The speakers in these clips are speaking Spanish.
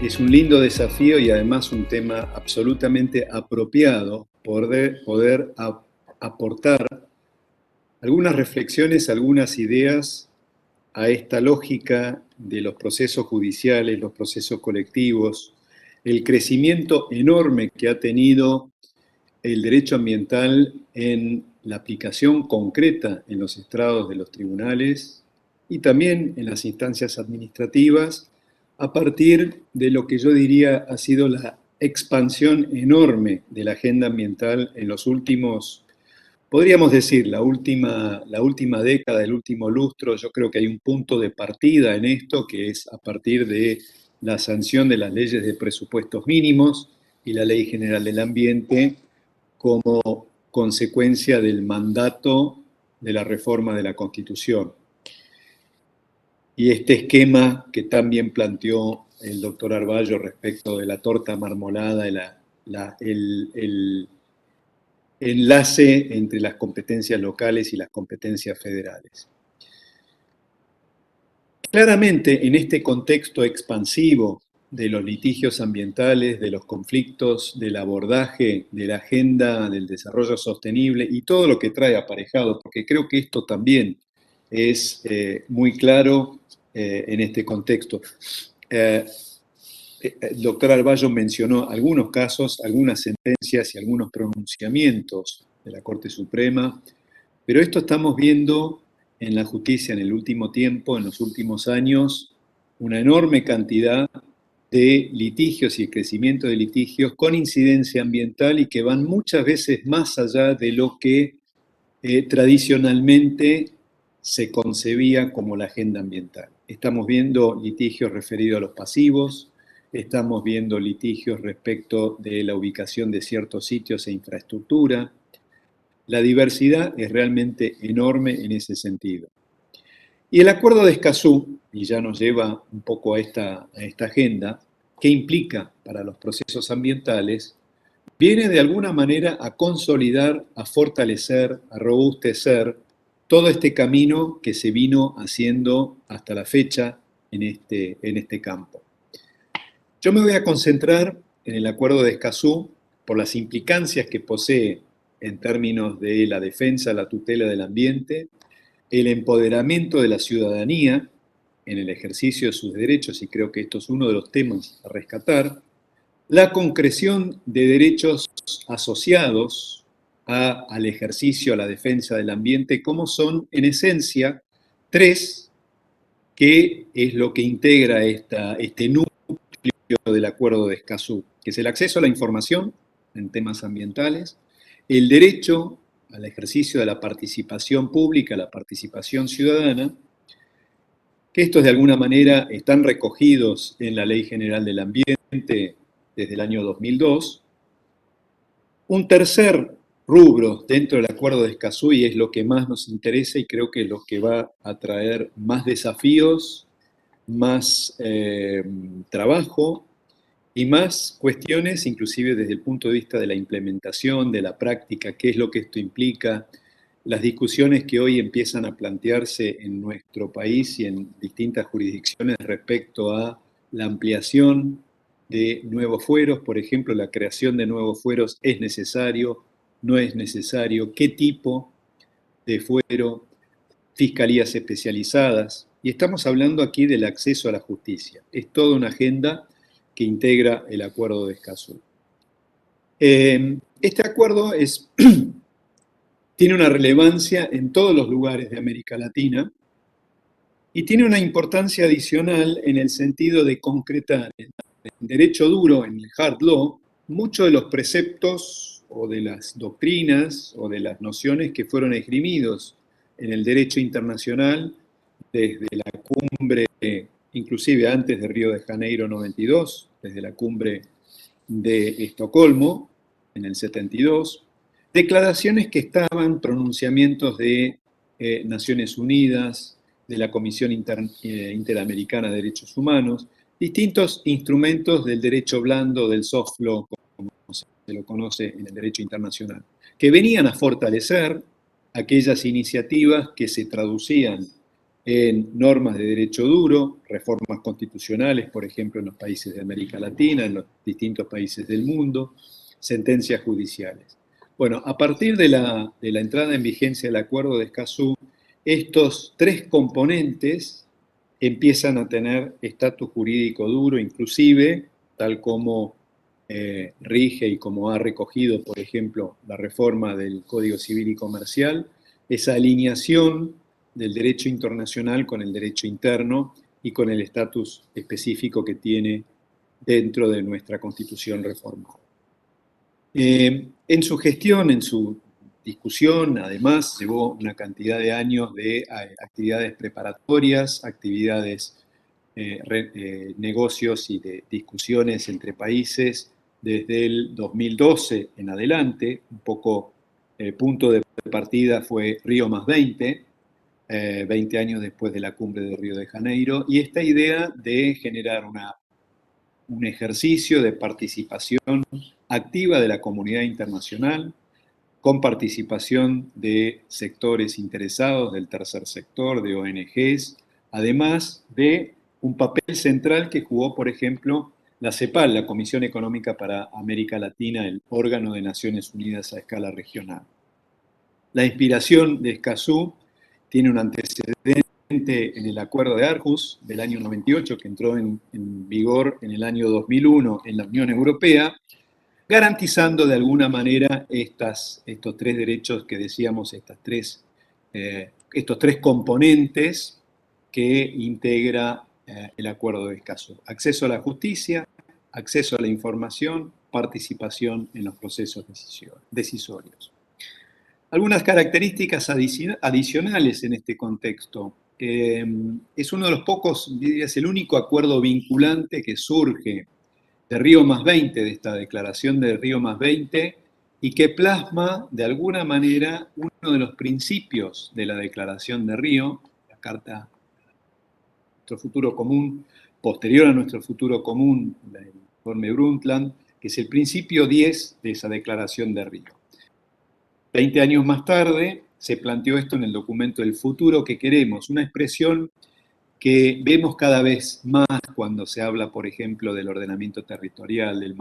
Es un lindo desafío y además un tema absolutamente apropiado poder aportar algunas reflexiones, algunas ideas a esta lógica de los procesos judiciales, los procesos colectivos, el crecimiento enorme que ha tenido el derecho ambiental en la aplicación concreta en los estrados de los tribunales y también en las instancias administrativas, a partir de lo que yo diría ha sido la expansión enorme de la agenda ambiental en los últimos, podríamos decir, la última década, el último lustro. Yo creo que hay un punto de partida en esto, que es a partir de la sanción de las leyes de presupuestos mínimos y la Ley General del Ambiente, como consecuencia del mandato de la reforma de la Constitución. Y este esquema que también planteó el doctor Arballo respecto de la torta marmolada, el enlace entre las competencias locales y las competencias federales. Claramente, en este contexto expansivo de los litigios ambientales, de los conflictos, del abordaje de la agenda del desarrollo sostenible y todo lo que trae aparejado, porque creo que esto también es muy claro en este contexto. El doctor Arballo mencionó algunos casos, algunas sentencias y algunos pronunciamientos de la Corte Suprema, pero esto estamos viendo en la justicia en el último tiempo, en los últimos años, una enorme cantidad de litigios y el crecimiento de litigios con incidencia ambiental y que van muchas veces más allá de lo que tradicionalmente se concebía como la agenda ambiental. Estamos viendo litigios referidos a los pasivos, estamos viendo litigios respecto de la ubicación de ciertos sitios e infraestructura. La diversidad es realmente enorme en ese sentido. Y el acuerdo de Escazú, y ya nos lleva un poco a esta agenda, ¿qué implica para los procesos ambientales? Viene de alguna manera a consolidar, a fortalecer, a robustecer todo este camino que se vino haciendo hasta la fecha en este campo. Yo me voy a concentrar en el acuerdo de Escazú por las implicancias que posee en términos de la defensa, la tutela del ambiente, el empoderamiento de la ciudadanía en el ejercicio de sus derechos, y creo que esto es uno de los temas a rescatar, la concreción de derechos asociados al ejercicio, a la defensa del ambiente, como son, en esencia, tres, que es lo que integra este núcleo del Acuerdo de Escazú, que es el acceso a la información en temas ambientales, el derecho al ejercicio de la participación pública, la participación ciudadana, que estos de alguna manera están recogidos en la Ley General del Ambiente desde el año 2002. Un tercer rubro dentro del Acuerdo de Escazú, y es lo que más nos interesa y creo que es lo que va a traer más desafíos, más trabajo y más cuestiones, inclusive desde el punto de vista de la implementación, de la práctica, qué es lo que esto implica, las discusiones que hoy empiezan a plantearse en nuestro país y en distintas jurisdicciones respecto a la ampliación de nuevos fueros, por ejemplo, la creación de nuevos fueros es necesario, no es necesario, qué tipo de fuero, fiscalías especializadas, y estamos hablando aquí del acceso a la justicia. Es toda una agenda que integra el Acuerdo de Escazú. Este acuerdo tiene una relevancia en todos los lugares de América Latina y tiene una importancia adicional en el sentido de concretar en derecho duro, en el hard law, muchos de los preceptos o de las doctrinas o de las nociones que fueron esgrimidos en el derecho internacional desde la cumbre, inclusive antes de Río de Janeiro 92, desde la cumbre de Estocolmo en el 72, declaraciones que estaban, pronunciamientos de Naciones Unidas, de la Comisión Interamericana de Derechos Humanos, distintos instrumentos del derecho blando, del soft law, como se lo conoce en el derecho internacional, que venían a fortalecer aquellas iniciativas que se traducían en normas de derecho duro, reformas constitucionales, por ejemplo, en los países de América Latina, en los distintos países del mundo, sentencias judiciales. Bueno, a partir de la entrada en vigencia del Acuerdo de Escazú, estos tres componentes empiezan a tener estatus jurídico duro, inclusive, tal como rige y como ha recogido, por ejemplo, la reforma del Código Civil y Comercial, esa alineación del derecho internacional con el derecho interno y con el estatus específico que tiene dentro de nuestra Constitución reformada. En su gestión, en su discusión, además, llevó una cantidad de años de actividades preparatorias, actividades, negocios y de discusiones entre países desde el 2012 en adelante. Un poco punto de partida fue Río más 20, 20 años después de la cumbre de Río de Janeiro, y esta idea de generar un ejercicio de participación activa de la comunidad internacional, con participación de sectores interesados, del tercer sector, de ONGs, además de un papel central que jugó, por ejemplo, la CEPAL, la Comisión Económica para América Latina, el órgano de Naciones Unidas a escala regional. La inspiración de Escazú tiene un antecedente en el Acuerdo de Aarhus del año 98, que entró en vigor en el año 2001 en la Unión Europea, garantizando de alguna manera estos tres derechos que decíamos, estos tres componentes que integra el Acuerdo de Escazú: acceso a la justicia, acceso a la información, participación en los procesos decisorios. Algunas características adicionales en este contexto. Es uno de los pocos, es el único acuerdo vinculante que surge de Río más 20, de esta declaración de Río más 20, y que plasma de alguna manera uno de los principios de la declaración de Río, la Carta Nuestro Futuro Común, posterior a Nuestro Futuro Común, el informe Brundtland, que es el principio 10 de esa declaración de Río. 20 años más tarde se planteó esto en el documento del futuro que queremos, una expresión que vemos cada vez más cuando se habla, por ejemplo, del ordenamiento territorial, del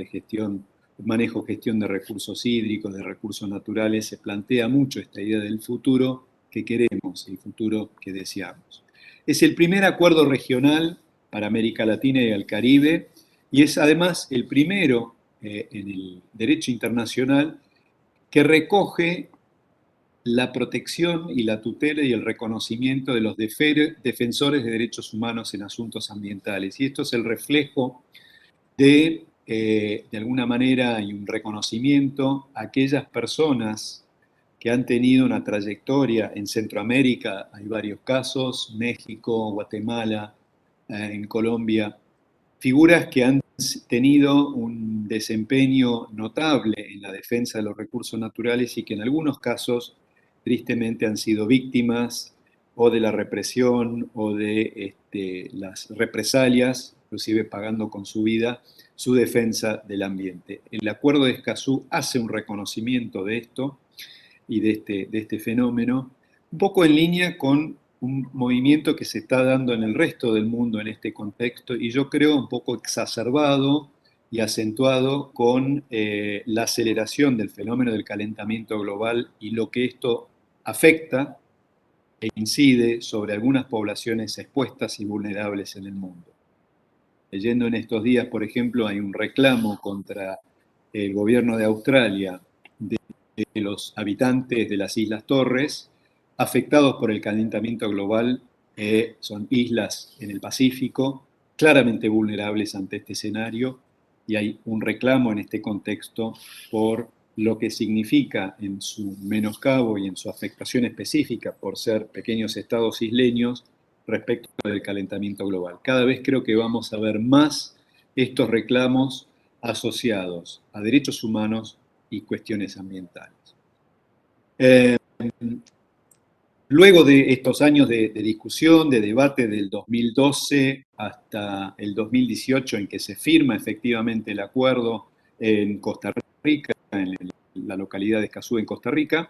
gestión de recursos hídricos, de recursos naturales. Se plantea mucho esta idea del futuro que queremos, el futuro que deseamos. Es el primer acuerdo regional para América Latina y el Caribe, y es además el primero en el derecho internacional que recoge la protección y la tutela y el reconocimiento de los defensores de derechos humanos en asuntos ambientales. Y esto es el reflejo de alguna manera, y un reconocimiento a aquellas personas que han tenido una trayectoria en Centroamérica. Hay varios casos: México, Guatemala, en Colombia, figuras que han tenido un desempeño notable en la defensa de los recursos naturales y que en algunos casos tristemente han sido víctimas o de la represión o de las represalias, inclusive pagando con su vida su defensa del ambiente. El Acuerdo de Escazú hace un reconocimiento de esto y de este fenómeno, un poco en línea con un movimiento que se está dando en el resto del mundo en este contexto, y yo creo un poco exacerbado y acentuado con la aceleración del fenómeno del calentamiento global y lo que esto afecta e incide sobre algunas poblaciones expuestas y vulnerables en el mundo. Leyendo en estos días, por ejemplo, hay un reclamo contra el gobierno de Australia de los habitantes de las Islas Torres, afectados por el calentamiento global. Son islas en el Pacífico, claramente vulnerables ante este escenario, y hay un reclamo en este contexto por lo que significa en su menoscabo y en su afectación específica por ser pequeños estados isleños respecto del calentamiento global. Cada vez creo que vamos a ver más estos reclamos asociados a derechos humanos y cuestiones ambientales. Luego de estos años de discusión, de debate, del 2012 hasta el 2018, en que se firma efectivamente el acuerdo en Costa Rica, en la localidad de Escazú, en Costa Rica,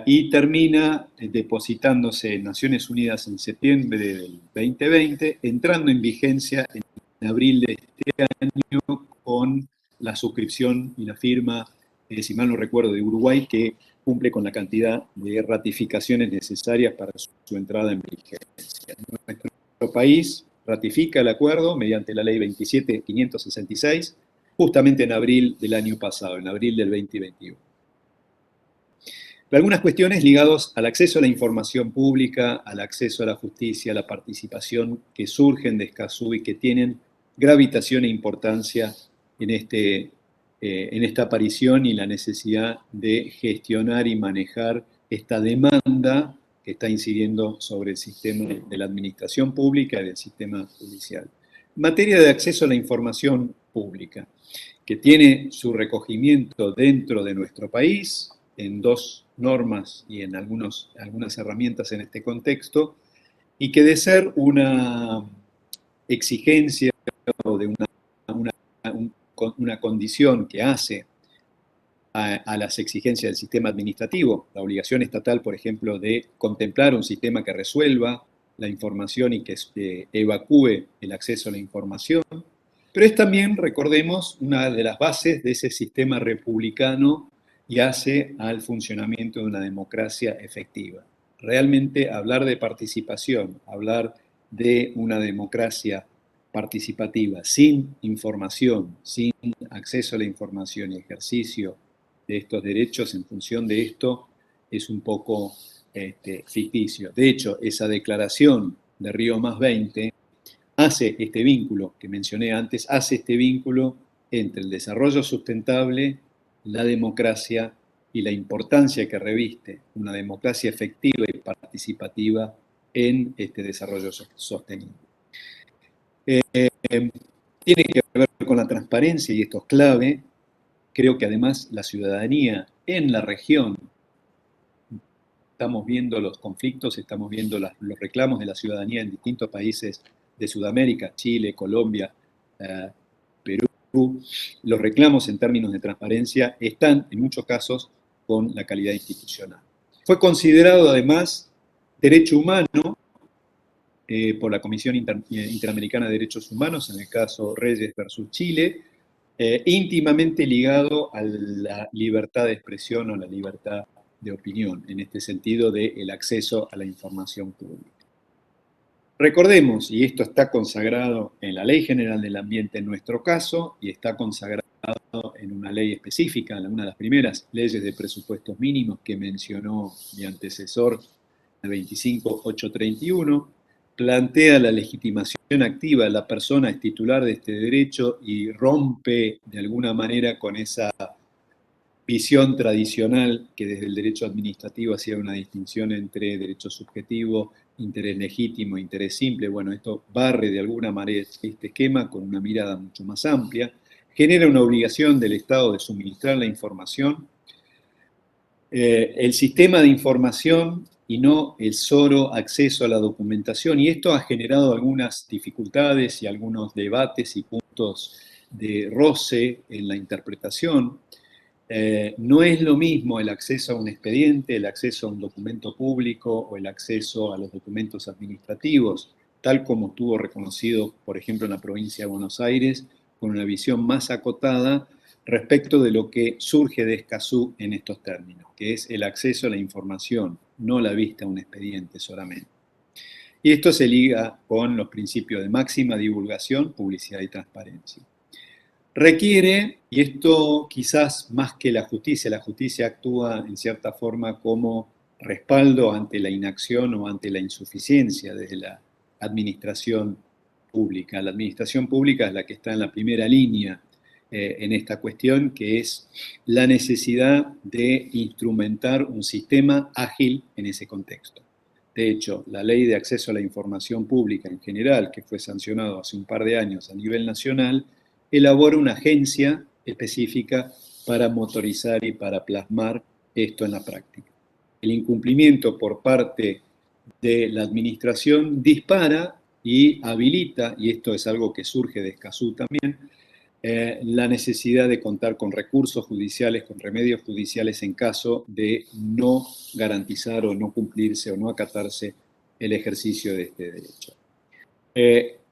y termina depositándose en Naciones Unidas en septiembre del 2020, entrando en vigencia en abril de este año con la suscripción y la firma, si mal no recuerdo, de Uruguay, que cumple con la cantidad de ratificaciones necesarias para su entrada en vigencia. Nuestro país ratifica el acuerdo mediante la ley 27.566, justamente en abril del año pasado, en abril del 2021. Algunas cuestiones ligadas al acceso a la información pública, al acceso a la justicia, a la participación que surgen de Escazú y que tienen gravitación e importancia en, en esta aparición y la necesidad de gestionar y manejar esta demanda que está incidiendo sobre el sistema de la administración pública y del sistema judicial. En materia de acceso a la información pública, que tiene su recogimiento dentro de nuestro país, en dos normas y en algunas herramientas en este contexto, y que de ser una exigencia o de una condición que hace a las exigencias del sistema administrativo, la obligación estatal, por ejemplo, de contemplar un sistema que resuelva la información y que evacúe el acceso a la información, pero es también, recordemos, una de las bases de ese sistema republicano y hace al funcionamiento de una democracia efectiva. Realmente hablar de participación, hablar de una democracia participativa sin información, sin acceso a la información y ejercicio de estos derechos en función de esto es un poco ficticio. De hecho, esa declaración de Río +20 hace este vínculo que mencioné antes, hace este vínculo entre el desarrollo sustentable, la democracia y la importancia que reviste una democracia efectiva y participativa en este desarrollo sostenible. Tiene que ver con la transparencia y esto es clave. Creo que además la ciudadanía en la región, estamos viendo los conflictos, estamos viendo los reclamos de la ciudadanía en distintos países de Sudamérica, Chile, Colombia, Perú, los reclamos en términos de transparencia están en muchos casos con la calidad institucional. Fue considerado además derecho humano por la Comisión Interamericana de Derechos Humanos, en el caso Reyes versus Chile, íntimamente ligado a la libertad de expresión o la libertad de opinión, en este sentido del acceso a la información pública. Recordemos, y esto está consagrado en la Ley General del Ambiente en nuestro caso, y está consagrado en una ley específica, en una de las primeras leyes de presupuestos mínimos que mencionó mi antecesor, la 25831, plantea la legitimación activa, la persona es titular de este derecho y rompe de alguna manera con esa visión tradicional que desde el derecho administrativo hacía una distinción entre derecho subjetivo, interés legítimo, interés simple. Bueno, esto barre de alguna manera este esquema con una mirada mucho más amplia, genera una obligación del Estado de suministrar la información. El sistema de información y no el solo acceso a la documentación, y esto ha generado algunas dificultades y algunos debates y puntos de roce en la interpretación. No es lo mismo el acceso a un expediente, el acceso a un documento público o el acceso a los documentos administrativos, tal como estuvo reconocido, por ejemplo, en la provincia de Buenos Aires, con una visión más acotada respecto de lo que surge de Escazú en estos términos, que es el acceso a la información, no la vista a un expediente solamente. Y esto se liga con los principios de máxima divulgación, publicidad y transparencia. Requiere, y esto quizás más que la justicia actúa en cierta forma como respaldo ante la inacción o ante la insuficiencia desde la administración pública. La administración pública es la que está en la primera línea en esta cuestión, que es la necesidad de instrumentar un sistema ágil en ese contexto. De hecho, la Ley de Acceso a la Información Pública en general, que fue sancionado hace un par de años a nivel nacional, elabora una agencia específica para motorizar y para plasmar esto en la práctica. El incumplimiento por parte de la administración dispara y habilita, y esto es algo que surge de Escazú también, la necesidad de contar con recursos judiciales, con remedios judiciales en caso de no garantizar o no cumplirse o no acatarse el ejercicio de este derecho.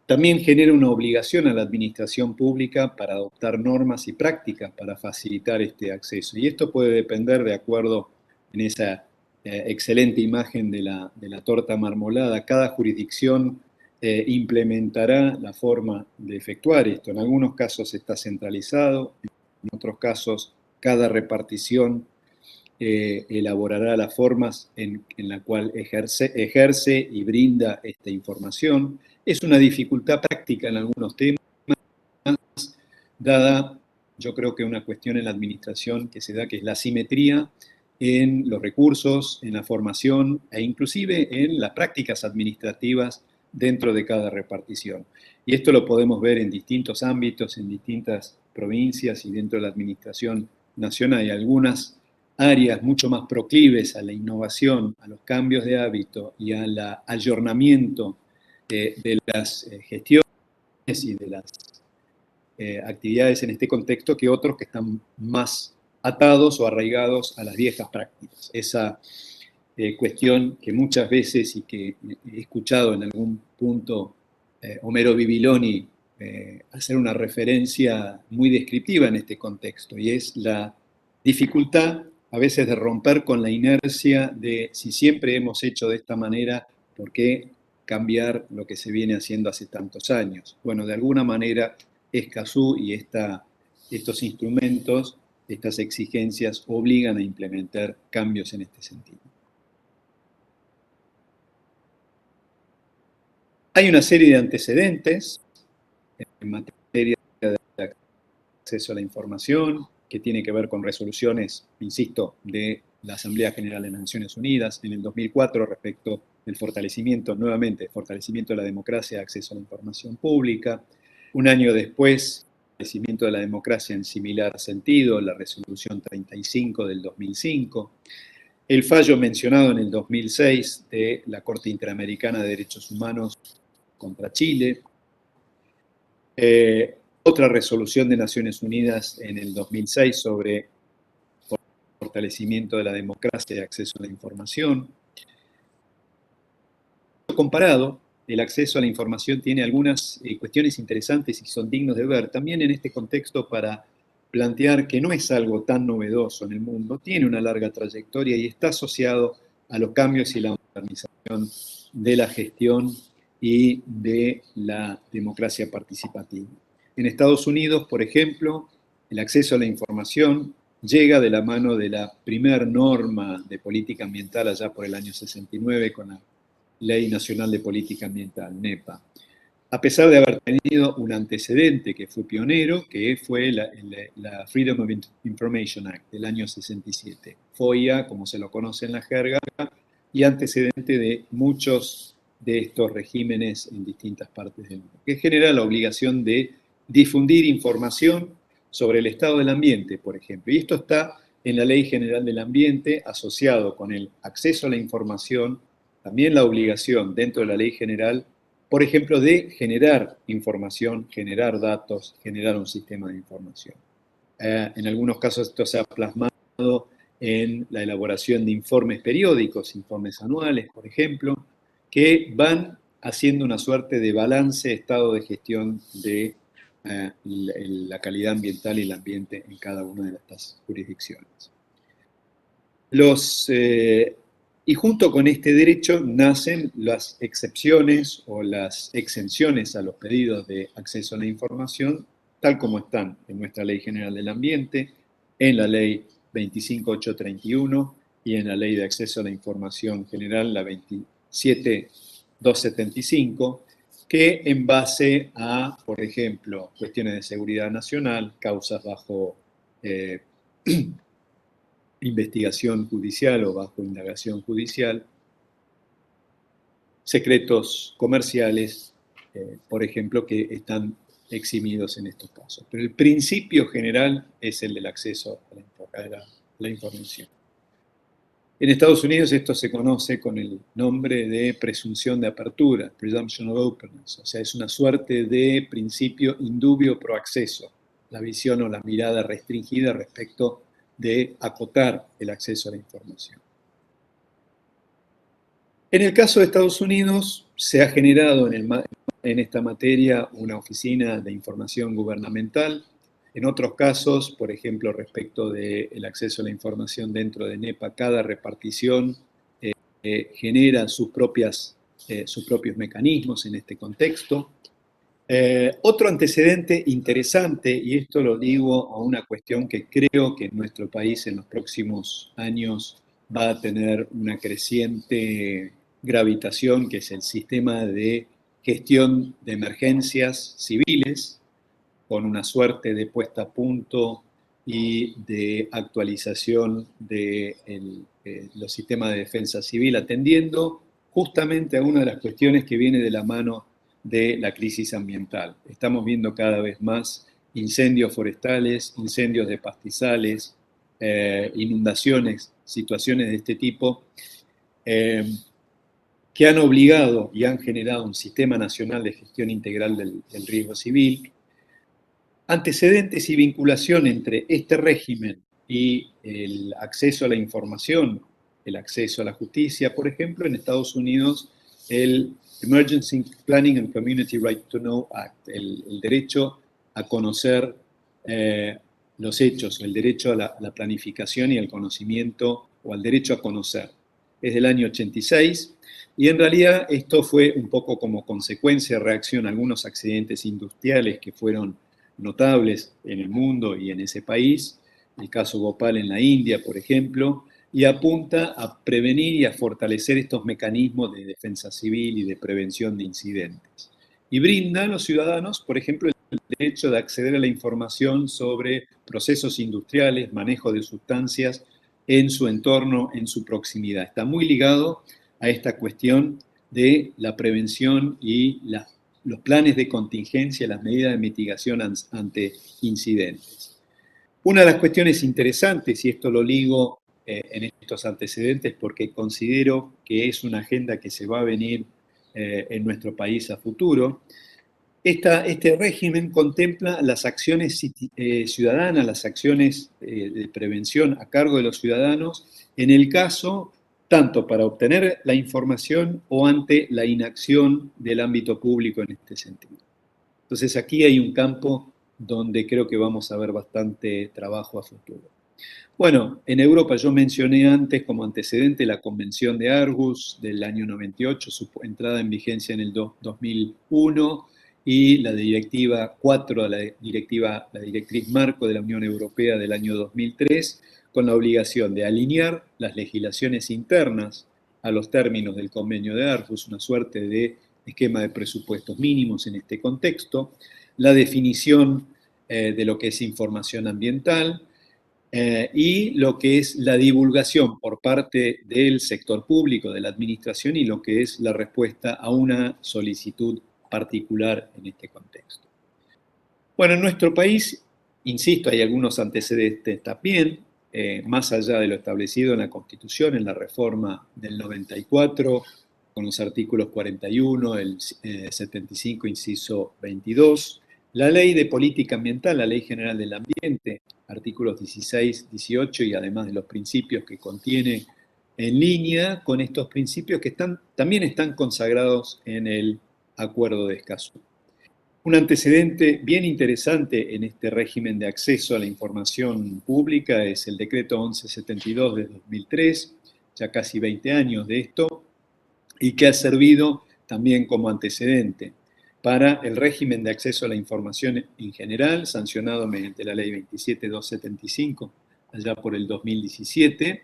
También genera una obligación a la administración pública para adoptar normas y prácticas para facilitar este acceso. Y esto puede depender, de acuerdo en esa excelente imagen de la torta marmolada, cada jurisdicción implementará la forma de efectuar esto. En algunos casos está centralizado, en otros casos cada repartición elaborará las formas en la cual ejerce y brinda esta información. Es una dificultad práctica en algunos temas, dada, yo creo que una cuestión en la administración que se da, que es la asimetría en los recursos, en la formación e inclusive en las prácticas administrativas dentro de cada repartición. Y esto lo podemos ver en distintos ámbitos, en distintas provincias y dentro de la administración nacional. Hay algunas áreas mucho más proclives a la innovación, a los cambios de hábito y al ayornamiento de las gestiones y de las actividades en este contexto que otros que están más atados o arraigados a las viejas prácticas. Esa cuestión que muchas veces y que he escuchado en algún punto Homero Bibiloni hacer una referencia muy descriptiva en este contexto, y es la dificultad a veces de romper con la inercia de si siempre hemos hecho de esta manera, ¿por qué cambiar lo que se viene haciendo hace tantos años? Bueno, de alguna manera Escazú y estos instrumentos, estas exigencias obligan a implementar cambios en este sentido. Hay una serie de antecedentes en materia de acceso a la información que tiene que ver con resoluciones, insisto, de la Asamblea General de las Naciones Unidas en el 2004 respecto del fortalecimiento, nuevamente, fortalecimiento de la democracia, acceso a la información pública. Un año después, el fortalecimiento de la democracia en similar sentido, la resolución 35 del 2005. El fallo mencionado en el 2006 de la Corte Interamericana de Derechos Humanos contra Chile. Otra resolución de Naciones Unidas en el 2006 sobre fortalecimiento de la democracia y acceso a la información. Comparado, el acceso a la información tiene algunas cuestiones interesantes y son dignos de ver, también en este contexto para plantear que no es algo tan novedoso en el mundo, tiene una larga trayectoria y está asociado a los cambios y la modernización de la gestión y de la democracia participativa. En Estados Unidos, por ejemplo, el acceso a la información llega de la mano de la primer norma de política ambiental allá por el año 69 con la Ley Nacional de Política Ambiental, NEPA. A pesar de haber tenido un antecedente que fue pionero, que fue la Freedom of Information Act del año 67, FOIA, como se lo conoce en la jerga, y antecedente de muchos de estos regímenes en distintas partes del mundo, que genera la obligación de difundir información sobre el estado del ambiente, por ejemplo. Y esto está en la Ley General del Ambiente, asociado con el acceso a la información, también la obligación dentro de la Ley General, por ejemplo, de generar información, generar datos, generar un sistema de información. En algunos casos esto se ha plasmado en la elaboración de informes periódicos, informes anuales, por ejemplo, que van haciendo una suerte de balance, estado de gestión de la calidad ambiental y el ambiente en cada una de estas jurisdicciones. Y junto con este derecho nacen las excepciones o las exenciones a los pedidos de acceso a la información, tal como están en nuestra Ley General del Ambiente, en la Ley 25831 y en la Ley de Acceso a la Información General, la 27275, que en base a, por ejemplo, cuestiones de seguridad nacional, causas bajo investigación judicial o bajo indagación judicial, secretos comerciales, por ejemplo, que están eximidos en estos casos. Pero el principio general es el del acceso a la información. En Estados Unidos esto se conoce con el nombre de presunción de apertura, presumption of openness, o sea, es una suerte de principio indubio pro acceso. la visión o la mirada restringida respecto de acotar el acceso a la información. En el caso de Estados Unidos, se ha generado en esta materia una oficina de información gubernamental. En otros casos, por ejemplo, respecto del acceso a la información dentro de NEPA, cada repartición genera sus propios mecanismos en este contexto. Otro antecedente interesante, y esto lo digo a una cuestión que creo que en nuestro país en los próximos años va a tener una creciente gravitación, que es el sistema de gestión de emergencias civiles, con una suerte de puesta a punto y de actualización de los sistemas de defensa civil, atendiendo justamente a una de las cuestiones que viene de la mano de la crisis ambiental. Estamos viendo cada vez más incendios forestales, incendios de pastizales, inundaciones, situaciones de este tipo, que han obligado y han generado un sistema nacional de gestión integral del riesgo civil. Antecedentes y vinculación entre este régimen y el acceso a la información, el acceso a la justicia. Por ejemplo, en Estados Unidos, el Emergency Planning and Community Right to Know Act, el derecho a conocer los hechos, el derecho a la planificación y al conocimiento, o al derecho a conocer. Es del año 86, y en realidad esto fue un poco como consecuencia, reacción a algunos accidentes industriales que fueron notables en el mundo y en ese país, el caso Bhopal en la India, por ejemplo, y apunta a prevenir y a fortalecer estos mecanismos de defensa civil y de prevención de incidentes. Y brinda a los ciudadanos, por ejemplo, el derecho de acceder a la información sobre procesos industriales, manejo de sustancias en su entorno, en su proximidad. Está muy ligado a esta cuestión de la prevención y los planes de contingencia, las medidas de mitigación ante incidentes. Una de las cuestiones interesantes, y esto lo ligo en estos antecedentes porque considero que es una agenda que se va a venir en nuestro país a futuro, este régimen contempla las acciones ciudadanas, las acciones de prevención a cargo de los ciudadanos, en el caso tanto para obtener la información o ante la inacción del ámbito público en este sentido. Entonces aquí hay un campo donde creo que vamos a ver bastante trabajo a futuro. Bueno, en Europa yo mencioné antes como antecedente la Convención de Aarhus del año 98, su entrada en vigencia en el 2001, y la Directiva 4, la Directriz Marco de la Unión Europea del año 2003, con la obligación de alinear las legislaciones internas a los términos del Convenio de Aarhus, una suerte de esquema de presupuestos mínimos en este contexto, la definición de lo que es información ambiental, y lo que es la divulgación por parte del sector público, de la administración, y lo que es la respuesta a una solicitud particular en este contexto. Bueno, en nuestro país, insisto, hay algunos antecedentes también, más allá de lo establecido en la Constitución, en la reforma del 94, con los artículos 41, el 75, inciso 22, la Ley de Política Ambiental, la Ley General del Ambiente, artículos 16, 18, y además de los principios que contiene, en línea con estos principios que también están consagrados en el Acuerdo de Escazú. Un antecedente bien interesante en este régimen de acceso a la información pública es el decreto 1172 de 2003, ya casi 20 años de esto, y que ha servido también como antecedente para el régimen de acceso a la información en general, sancionado mediante la ley 27275, allá por el 2017,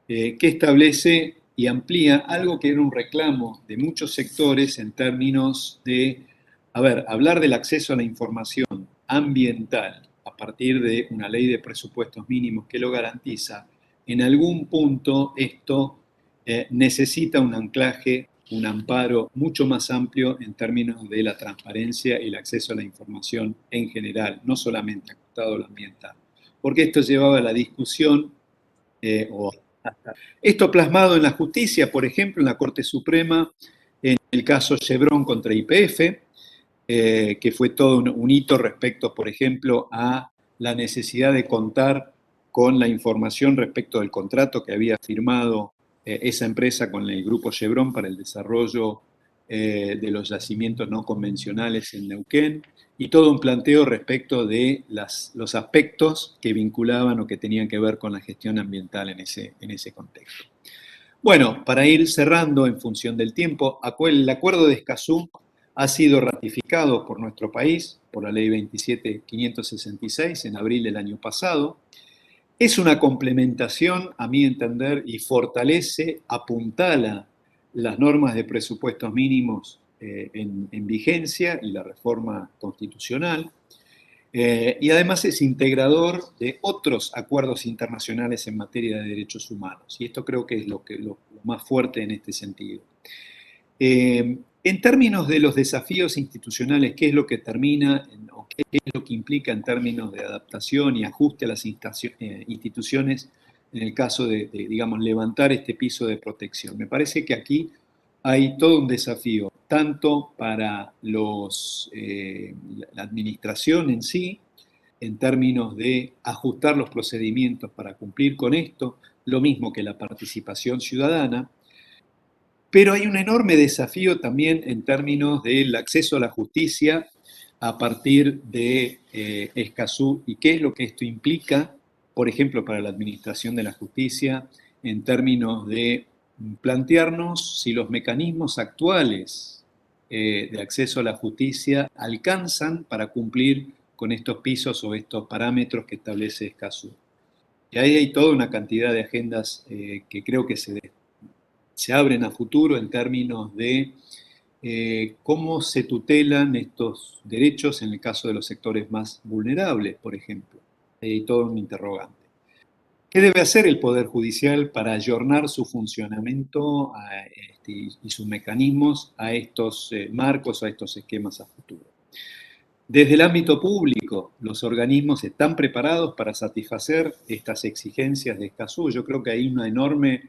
que establece y amplía algo que era un reclamo de muchos sectores en términos de, hablar del acceso a la información ambiental a partir de una ley de presupuestos mínimos que lo garantiza. En algún punto esto necesita un anclaje, un amparo mucho más amplio en términos de la transparencia y el acceso a la información en general, no solamente acotado a lo ambiental. Porque esto llevaba a la discusión, esto plasmado en la justicia, por ejemplo, en la Corte Suprema, en el caso Chevron contra YPF, que fue todo un hito respecto, por ejemplo, a la necesidad de contar con la información respecto del contrato que había firmado esa empresa con el grupo Chevron para el desarrollo de los yacimientos no convencionales en Neuquén, y todo un planteo respecto de los aspectos que vinculaban o que tenían que ver con la gestión ambiental en ese contexto. Bueno, para ir cerrando en función del tiempo, el Acuerdo de Escazú ha sido ratificado por nuestro país, por la Ley 27566, en abril del año pasado. Es una complementación, a mi entender, y fortalece, apuntala las normas de presupuestos mínimos en vigencia y la reforma constitucional. Y además es integrador de otros acuerdos internacionales en materia de derechos humanos. Y esto creo que es lo más fuerte en este sentido. En términos de los desafíos institucionales, ¿qué es lo que termina o qué es lo que implica en términos de adaptación y ajuste a las instituciones en el caso de, digamos, levantar este piso de protección? Me parece que aquí hay todo un desafío, tanto para la administración en sí, en términos de ajustar los procedimientos para cumplir con esto, lo mismo que la participación ciudadana, pero hay un enorme desafío también en términos del acceso a la justicia a partir de Escazú y qué es lo que esto implica, por ejemplo, para la administración de la justicia, en términos de plantearnos si los mecanismos actuales de acceso a la justicia alcanzan para cumplir con estos pisos o estos parámetros que establece Escazú. Y ahí hay toda una cantidad de agendas que creo que se abren a futuro en términos de cómo se tutelan estos derechos en el caso de los sectores más vulnerables, por ejemplo. Hay todo un interrogante. ¿Qué debe hacer el Poder Judicial para ayornar su funcionamiento y sus mecanismos a estos marcos, a estos esquemas a futuro? Desde el ámbito público, los organismos están preparados para satisfacer estas exigencias de Escazú. Yo creo que hay una enorme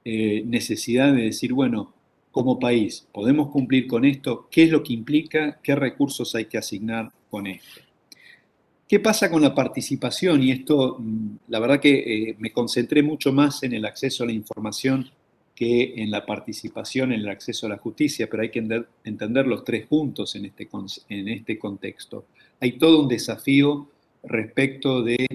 necesidad de decir, bueno, como país, ¿podemos cumplir con esto? ¿Qué es lo que implica? ¿Qué recursos hay que asignar con esto? ¿Qué pasa con la participación? Y esto, la verdad que me concentré mucho más en el acceso a la información que en la participación, en el acceso a la justicia, pero hay que entender los tres puntos en este contexto. Hay todo un desafío respecto de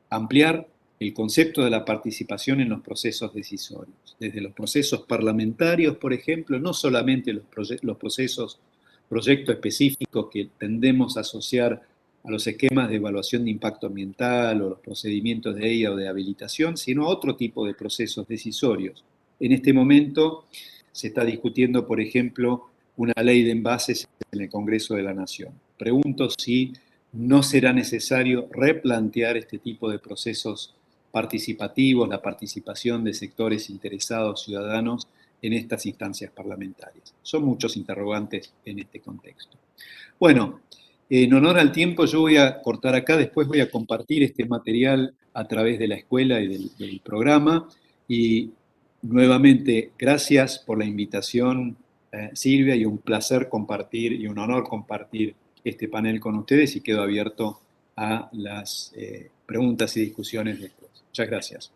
ampliar el concepto de la participación en los procesos decisorios, desde los procesos parlamentarios, por ejemplo, no solamente los procesos, proyectos específicos que tendemos a asociar a los esquemas de evaluación de impacto ambiental o los procedimientos de EIA o de habilitación, sino a otro tipo de procesos decisorios. En este momento se está discutiendo, por ejemplo, una ley de envases en el Congreso de la Nación. Pregunto si no será necesario replantear este tipo de procesos participativos, la participación de sectores interesados, ciudadanos, en estas instancias parlamentarias. Son muchos interrogantes en este contexto. Bueno, en honor al tiempo yo voy a cortar acá, después voy a compartir este material a través de la escuela y del programa. Y nuevamente, gracias por la invitación, Silvia, y un placer compartir y un honor compartir este panel con ustedes y quedo abierto a las preguntas y discusiones después. Muchas gracias.